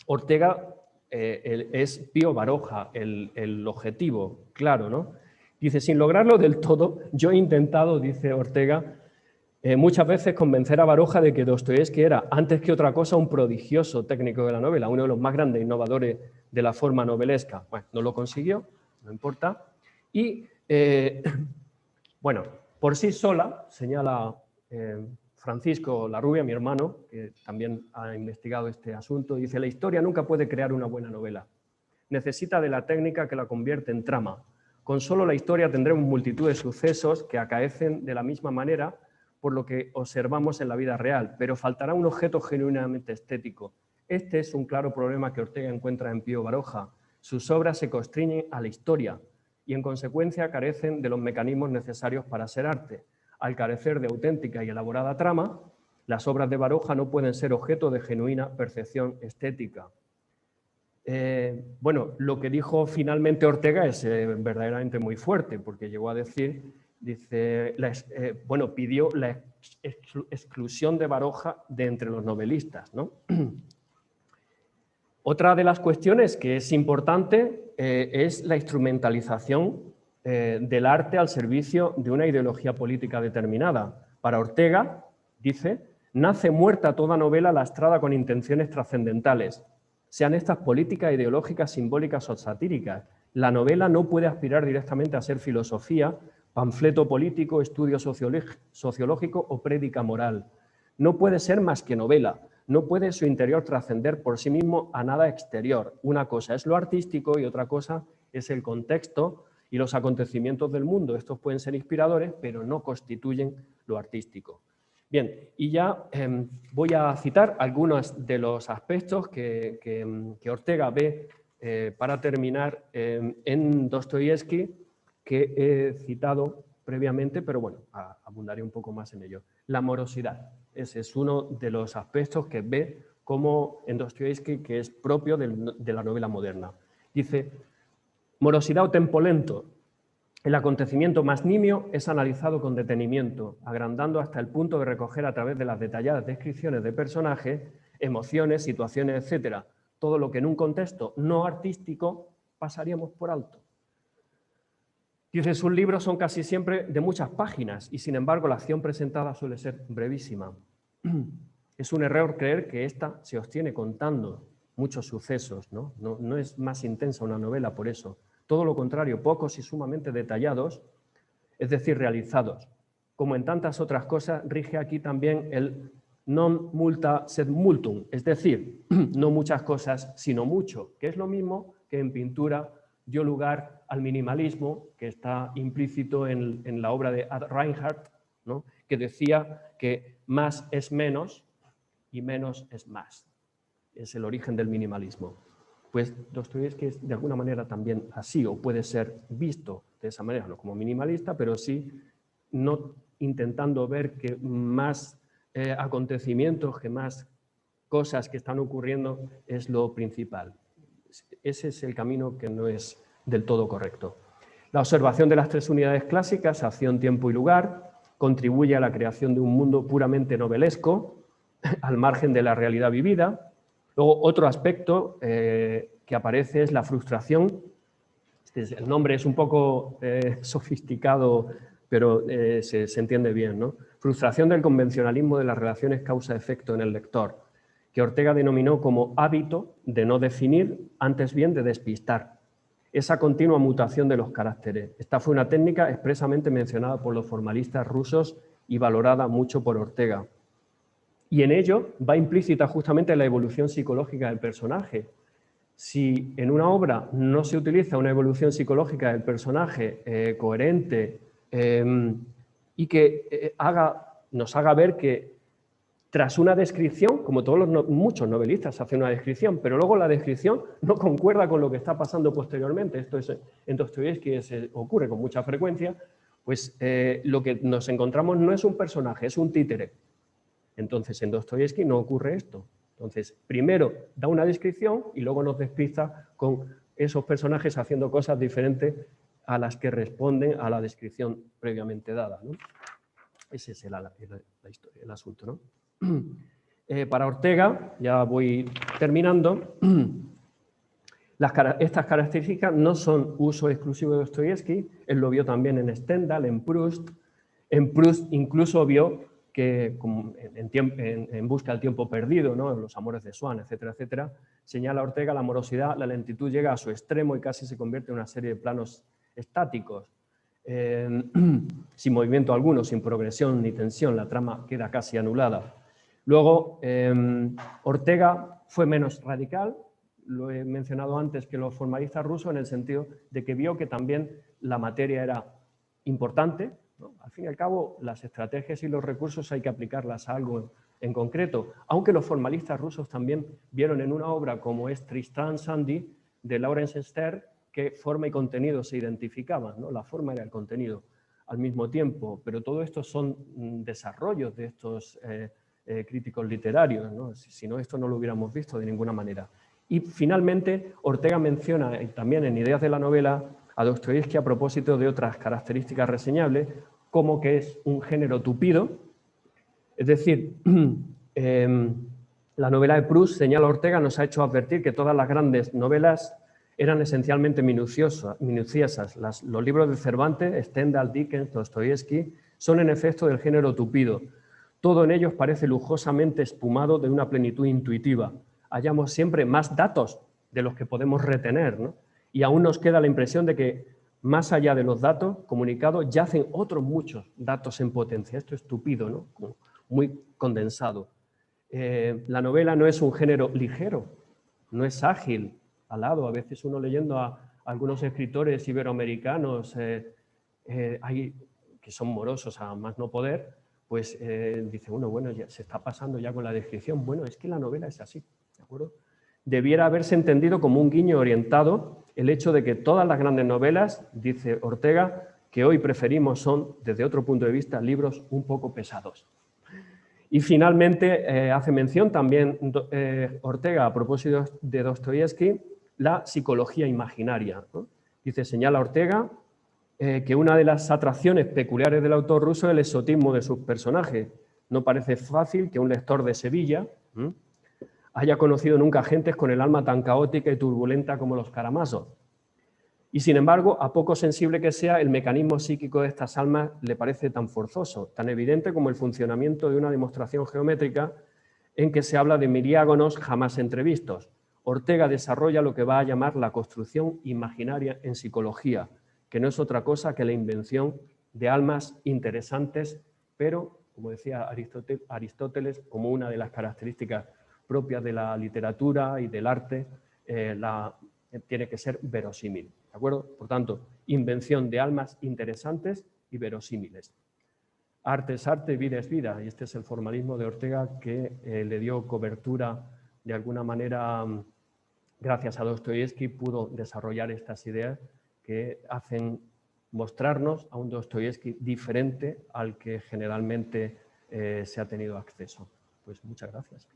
Ortega, es Pío Baroja el objetivo, claro, ¿no? Dice, sin lograrlo del todo, yo he intentado, dice Ortega, muchas veces convencer a Baroja de que Dostoyevski era, antes que otra cosa, un prodigioso técnico de la novela, uno de los más grandes innovadores de la forma novelesca. Bueno, no lo consiguió, no importa. Y, bueno, por sí sola, señala Francisco Larrubia, mi hermano, que también ha investigado este asunto, dice, la historia nunca puede crear una buena novela. Necesita de la técnica que la convierte en trama. Con solo la historia tendremos multitud de sucesos que acaecen de la misma manera por lo que observamos en la vida real, pero faltará un objeto genuinamente estético. Este es un claro problema que Ortega encuentra en Pío Baroja. Sus obras se constriñen a la historia y, en consecuencia, carecen de los mecanismos necesarios para ser arte. Al carecer de auténtica y elaborada trama, las obras de Baroja no pueden ser objeto de genuina percepción estética. Bueno, lo que dijo finalmente Ortega es verdaderamente muy fuerte, porque llegó a decir, dice, pidió la exclusión de Baroja de entre los novelistas, ¿no? Otra de las cuestiones que es importante es la instrumentalización del arte al servicio de una ideología política determinada. Para Ortega, dice, nace muerta toda novela lastrada con intenciones trascendentales, sean estas políticas, ideológicas, simbólicas o satíricas. La novela no puede aspirar directamente a ser filosofía, panfleto político, estudio sociológico o prédica moral. No puede ser más que novela. No puede su interior trascender por sí mismo a nada exterior. Una cosa es lo artístico y otra cosa es el contexto y los acontecimientos del mundo. Estos pueden ser inspiradores, pero no constituyen lo artístico. Bien, y ya voy a citar algunos de los aspectos que Ortega ve para terminar en Dostoyevski, que he citado previamente, pero bueno, abundaré un poco más en ello. La morosidad. Ese es uno de los aspectos que ve como en Dostoyevski, que es propio de la novela moderna. Dice, morosidad o tempo lento. El acontecimiento más nimio es analizado con detenimiento, agrandando hasta el punto de recoger a través de las detalladas descripciones de personajes, emociones, situaciones, etc., todo lo que en un contexto no artístico pasaríamos por alto. Dice, sus libros son casi siempre de muchas páginas y, sin embargo, la acción presentada suele ser brevísima. Es un error creer que ésta se obtiene contando muchos sucesos, ¿no? No es más intensa una novela por eso. Todo lo contrario, pocos y sumamente detallados, es decir, realizados. Como en tantas otras cosas, rige aquí también el non multa sed multum, es decir, no muchas cosas, sino mucho, que es lo mismo que en pintura dio lugar al minimalismo, que está implícito en la obra de Reinhardt, ¿no? Que decía que más es menos y menos es más. Es el origen del minimalismo. Pues Dostoyevski es de alguna manera también así, o puede ser visto de esa manera, no como minimalista, pero sí no intentando ver que más acontecimientos, que más cosas que están ocurriendo es lo principal. Ese es el camino que no es del todo correcto. La observación de las tres unidades clásicas, acción, tiempo y lugar, contribuye a la creación de un mundo puramente novelesco, al margen de la realidad vivida. Luego, otro aspecto que aparece es la frustración. El nombre es un poco sofisticado, pero se entiende bien, ¿no? Frustración del convencionalismo de las relaciones causa-efecto en el lector, que Ortega denominó como hábito de no definir, antes bien de despistar. Esa continua mutación de los caracteres. Esta fue una técnica expresamente mencionada por los formalistas rusos y valorada mucho por Ortega. Y en ello va implícita justamente la evolución psicológica del personaje. Si en una obra no se utiliza una evolución psicológica del personaje coherente y que nos haga ver que tras una descripción, como muchos novelistas hacen una descripción, pero luego la descripción no concuerda con lo que está pasando posteriormente, esto es, en Dostoyevski ocurre con mucha frecuencia, pues lo que nos encontramos no es un personaje, es un títere. Entonces, en Dostoyevski no ocurre esto. Entonces, primero da una descripción y luego nos despista con esos personajes haciendo cosas diferentes a las que responden a la descripción previamente dada, ¿no? Ese es la historia, el asunto, ¿no? Para Ortega, ya voy terminando, estas características no son uso exclusivo de Dostoyevski, él lo vio también en Stendhal, en Proust incluso vio que en Busca del tiempo perdido, ¿no? Los amores de Swann, etcétera, etcétera, señala Ortega la morosidad, la lentitud llega a su extremo y casi se convierte en una serie de planos estáticos. Sin movimiento alguno, sin progresión ni tensión, la trama queda casi anulada. Luego, Ortega fue menos radical, lo he mencionado antes que los formalistas rusos, en el sentido de que vio que también la materia era importante, ¿no? Al fin y al cabo, las estrategias y los recursos hay que aplicarlas a algo en concreto, aunque los formalistas rusos también vieron en una obra como es Tristram Shandy, de Laurence Sterne, que forma y contenido se identificaban, ¿no? La forma era el contenido al mismo tiempo, pero todo esto son desarrollos de estos críticos literarios, ¿no? Si no, esto no lo hubiéramos visto de ninguna manera. Y finalmente, Ortega menciona también en Ideas de la novela a Dostoyevski a propósito de otras características reseñables, como que es un género tupido, es decir, la novela de Proust, señala Ortega, nos ha hecho advertir que todas las grandes novelas eran esencialmente minuciosas. Los libros de Cervantes, Stendhal, Dickens, Dostoyevski, son en efecto del género tupido. Todo en ellos parece lujosamente espumado de una plenitud intuitiva. Hallamos siempre más datos de los que podemos retener, ¿no? Y aún nos queda la impresión de que, más allá de los datos comunicados, yacen otros muchos datos en potencia. Esto es tupido, ¿no? Muy condensado. La novela no es un género ligero, no es ágil, alado. A veces uno leyendo a algunos escritores iberoamericanos que son morosos a más no poder, pues dice uno, bueno, ya se está pasando ya con la descripción. Bueno, es que la novela es así, ¿de acuerdo? Debiera haberse entendido como un guiño orientado el hecho de que todas las grandes novelas, dice Ortega, que hoy preferimos son, desde otro punto de vista, libros un poco pesados. Y finalmente hace mención también Ortega, a propósito de Dostoyevski, la psicología imaginaria, ¿no? Dice, señala Ortega que una de las atracciones peculiares del autor ruso es el exotismo de sus personajes. No parece fácil que un lector de Sevilla haya conocido nunca gentes con el alma tan caótica y turbulenta como los Karamazov. Y sin embargo, a poco sensible que sea, el mecanismo psíquico de estas almas le parece tan forzoso, tan evidente como el funcionamiento de una demostración geométrica en que se habla de miriágonos jamás entrevistos. Ortega desarrolla lo que va a llamar la construcción imaginaria en psicología, que no es otra cosa que la invención de almas interesantes, pero, como decía Aristóteles, como una de las características propias de la literatura y del arte, tiene que ser verosímil, ¿de acuerdo? Por tanto, invención de almas interesantes y verosímiles. Arte es arte, vida es vida, y este es el formalismo de Ortega que le dio cobertura, de alguna manera, gracias a Dostoyevski, pudo desarrollar estas ideas que hacen mostrarnos a un Dostoyevski diferente al que generalmente se ha tenido acceso. Pues muchas gracias.